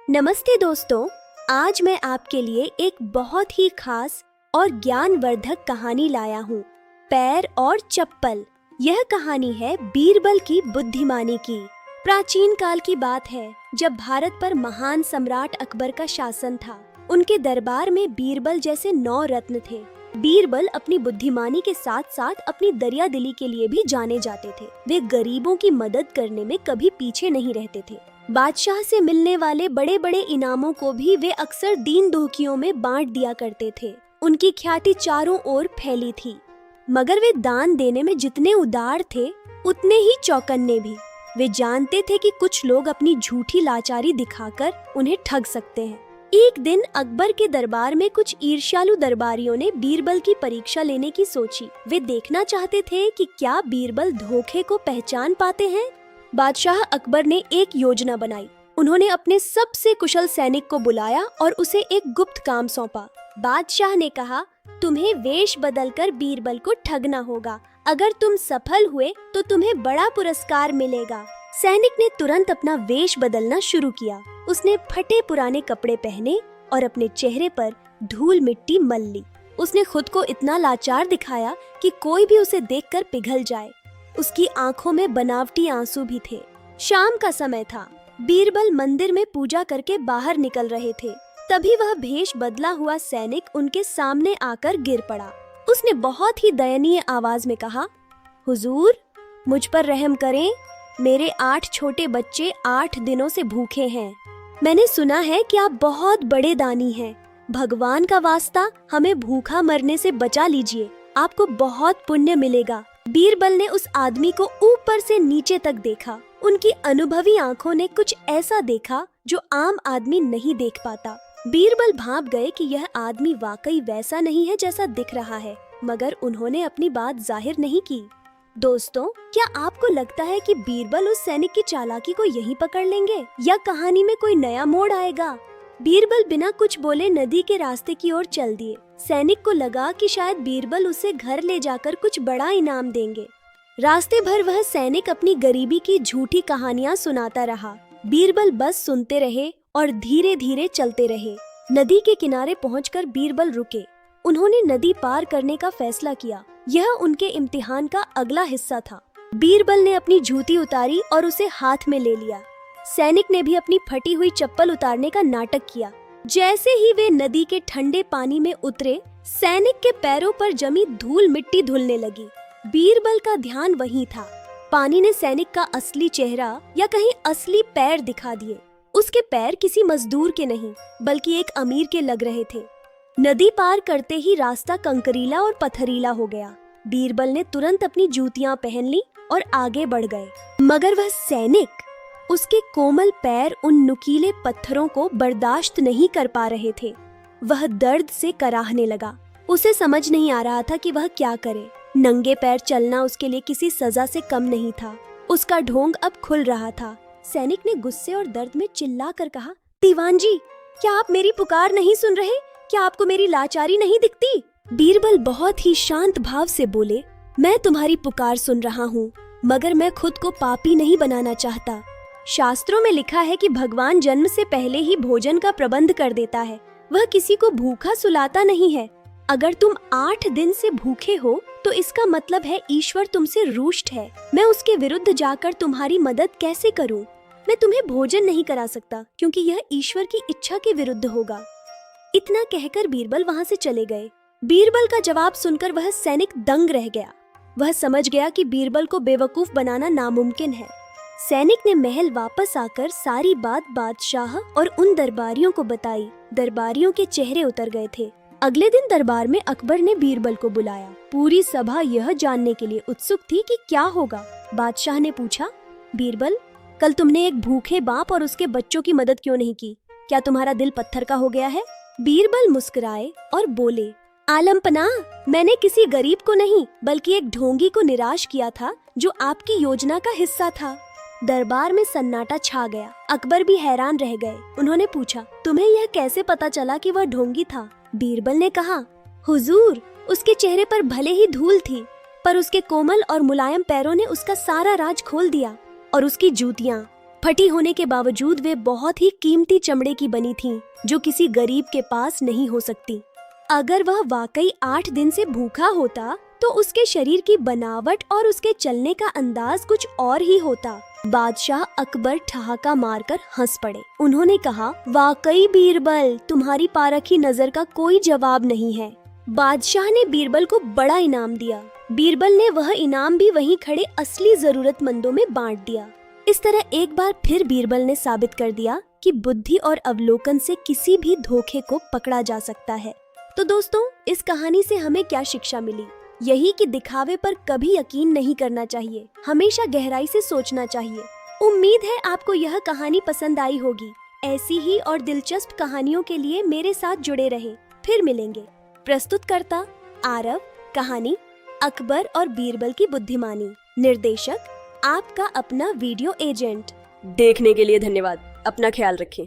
नमस्ते दोस्तों, आज मैं आपके लिए एक बहुत ही खास और ज्ञानवर्धक कहानी लाया हूँ, पैर और चप्पल। यह कहानी है बीरबल की बुद्धिमानी की। प्राचीन काल की बात है, जब भारत पर महान सम्राट अकबर का शासन था। उनके दरबार में बीरबल जैसे 9 रत्न थे। बीरबल अपनी बुद्धिमानी के साथ साथ अपनी दरियादिली के लिए भी जाने जाते थे। वे गरीबों की मदद करने में कभी पीछे नहीं रहते थे। बादशाह से मिलने वाले बड़े बड़े इनामों को भी वे अक्सर दीन दुखियों में बांट दिया करते थे। उनकी ख्याति चारों ओर फैली थी। मगर वे दान देने में जितने उदार थे, उतने ही चौकन्ने भी। वे जानते थे कि कुछ लोग अपनी झूठी लाचारी दिखाकर उन्हें ठग सकते हैं। एक दिन अकबर के दरबार में कुछ ईर्ष्यालु दरबारियों ने बीरबल की परीक्षा लेने की सोची। वे देखना चाहते थे कि क्या बीरबल धोखे को पहचान पाते हैं। बादशाह अकबर ने एक योजना बनाई। उन्होंने अपने सबसे कुशल सैनिक को बुलाया और उसे एक गुप्त काम सौंपा। बादशाह ने कहा, तुम्हें वेश बदलकर बीरबल को ठगना होगा। अगर तुम सफल हुए तो तुम्हें बड़ा पुरस्कार मिलेगा। सैनिक ने तुरंत अपना वेश बदलना शुरू किया। उसने फटे पुराने कपड़े पहने और अपने चेहरे पर धूल मिट्टी मल ली। उसने खुद को इतना लाचार दिखाया कि कोई भी उसे देखकर पिघल जाए। उसकी आंखों में बनावटी आंसू भी थे। शाम का समय था। बीरबल मंदिर में पूजा करके बाहर निकल रहे थे। तभी वह भेष बदला हुआ सैनिक उनके सामने आकर गिर पड़ा। उसने बहुत ही दयनीय आवाज में कहा, हुजूर, मुझ पर रहम करें। मेरे 8 छोटे बच्चे 8 दिनों से भूखे हैं। मैंने सुना है कि आप बहुत बड़े दानी हैं। भगवान का वास्ता हमें भूखा मरने से बचा लीजिए। आपको बहुत पुण्य मिलेगा। बीरबल ने उस आदमी को ऊपर से नीचे तक देखा। उनकी अनुभवी आंखों ने कुछ ऐसा देखा जो आम आदमी नहीं देख पाता। बीरबल भांप गए कि यह आदमी वाकई वैसा नहीं है जैसा दिख रहा है, मगर उन्होंने अपनी बात जाहिर नहीं की। दोस्तों, क्या आपको लगता है कि बीरबल उस सैनिक की चालाकी को यहीं पकड़ लेंगे या कहानी में कोई नया मोड़ आएगा? बीरबल बिना कुछ बोले नदी के रास्ते की ओर चल दिए। सैनिक को लगा कि शायद बीरबल उसे घर ले जाकर कुछ बड़ा इनाम देंगे। रास्ते भर वह सैनिक अपनी गरीबी की झूठी कहानियां सुनाता रहा। बीरबल बस सुनते रहे और धीरे धीरे चलते रहे। नदी के किनारे पहुंचकर बीरबल रुके। उन्होंने नदी पार करने का फैसला किया। यह उनके इम्तिहान का अगला हिस्सा था। बीरबल ने अपनी जूती उतारी और उसे हाथ में ले लिया। सैनिक ने भी अपनी फटी हुई चप्पल उतारने का नाटक किया। जैसे ही वे नदी के ठंडे पानी में उतरे, सैनिक के पैरों पर जमी धूल मिट्टी धुलने लगी। बीरबल का ध्यान वहीं था। पानी ने सैनिक का असली चेहरा या कहीं असली पैर दिखा दिए। उसके पैर किसी मजदूर के नहीं, बल्कि एक अमीर के लग रहे थे। नदी पार करते ही रास्ता कंकरीला और पथरीला हो गया। बीरबल ने तुरंत अपनी जूतियां पहन ली और आगे बढ़ गए। मगर वह सैनिक, उसके कोमल पैर उन नुकीले पत्थरों को बर्दाश्त नहीं कर पा रहे थे। वह दर्द से कराहने लगा। उसे समझ नहीं आ रहा था कि वह क्या करे। नंगे पैर चलना उसके लिए किसी सजा से कम नहीं था। उसका ढोंग अब खुल रहा था। सैनिक ने गुस्से और दर्द में चिल्लाकर कहा, दीवान जी, क्या आप मेरी पुकार नहीं सुन रहे? क्या आपको मेरी लाचारी नहीं दिखती? बीरबल बहुत ही शांत भाव से बोले, मैं तुम्हारी पुकार सुन रहा हूँ, मगर मैं खुद को पापी नहीं बनाना चाहता। शास्त्रों में लिखा है कि भगवान जन्म से पहले ही भोजन का प्रबंध कर देता है। वह किसी को भूखा सुलाता नहीं है। अगर तुम 8 दिन से भूखे हो तो इसका मतलब है ईश्वर तुमसे रुष्ट है। मैं उसके विरुद्ध जाकर तुम्हारी मदद कैसे करूं? मैं तुम्हें भोजन नहीं करा सकता क्योंकि यह ईश्वर की इच्छा के विरुद्ध होगा। इतना कहकर बीरबल वहां से चले गए। बीरबल का जवाब सुनकर वह सैनिक दंग रह गया। वह समझ गया कि बीरबल को बेवकूफ बनाना नामुमकिन है। सैनिक ने महल वापस आकर सारी बात बादशाह और उन दरबारियों को बताई। दरबारियों के चेहरे उतर गए थे। अगले दिन दरबार में अकबर ने बीरबल को बुलाया। पूरी सभा यह जानने के लिए उत्सुक थी कि क्या होगा। बादशाह ने पूछा, बीरबल, कल तुमने एक भूखे बाप और उसके बच्चों की मदद क्यों नहीं की? क्या तुम्हारा दिल पत्थर का हो गया है? बीरबल मुस्कुराए और बोले, आलमपना, मैंने किसी गरीब को नहीं बल्कि एक ढोंगी को निराश किया था जो आपकी योजना का हिस्सा था। दरबार में सन्नाटा छा गया। अकबर भी हैरान रह गए। उन्होंने पूछा, तुम्हें यह कैसे पता चला कि वह ढोंगी था? बीरबल ने कहा, हुजूर, उसके चेहरे पर भले ही धूल थी, पर उसके कोमल और मुलायम पैरों ने उसका सारा राज खोल दिया। और उसकी जूतियाँ, फटी होने के बावजूद वे बहुत ही कीमती चमड़े की बनी थीं, जो किसी गरीब के पास नहीं हो सकती। अगर वह वाकई 8 दिन से भूखा होता तो उसके शरीर की बनावट और उसके चलने का अंदाज कुछ और ही होता। बादशाह अकबर ठहाका मारकर हंस पड़े। उन्होंने कहा, वाकई बीरबल, तुम्हारी पारखी नजर का कोई जवाब नहीं है। बादशाह ने बीरबल को बड़ा इनाम दिया। बीरबल ने वह इनाम भी वहीं खड़े असली जरूरतमंदों में बांट दिया। इस तरह एक बार फिर बीरबल ने साबित कर दिया कि बुद्धि और अवलोकन से किसी भी धोखे को पकड़ा जा सकता है। तो दोस्तों, इस कहानी से हमें क्या शिक्षा मिली? यही कि दिखावे पर कभी यकीन नहीं करना चाहिए, हमेशा गहराई से सोचना चाहिए। उम्मीद है आपको यह कहानी पसंद आई होगी। ऐसी ही और दिलचस्प कहानियों के लिए मेरे साथ जुड़े रहें। फिर मिलेंगे। प्रस्तुतकर्ता आरव। कहानी अकबर और बीरबल की बुद्धिमानी। निर्देशक आपका अपना वीडियो एजेंट। देखने के लिए धन्यवाद। अपना ख्याल रखें।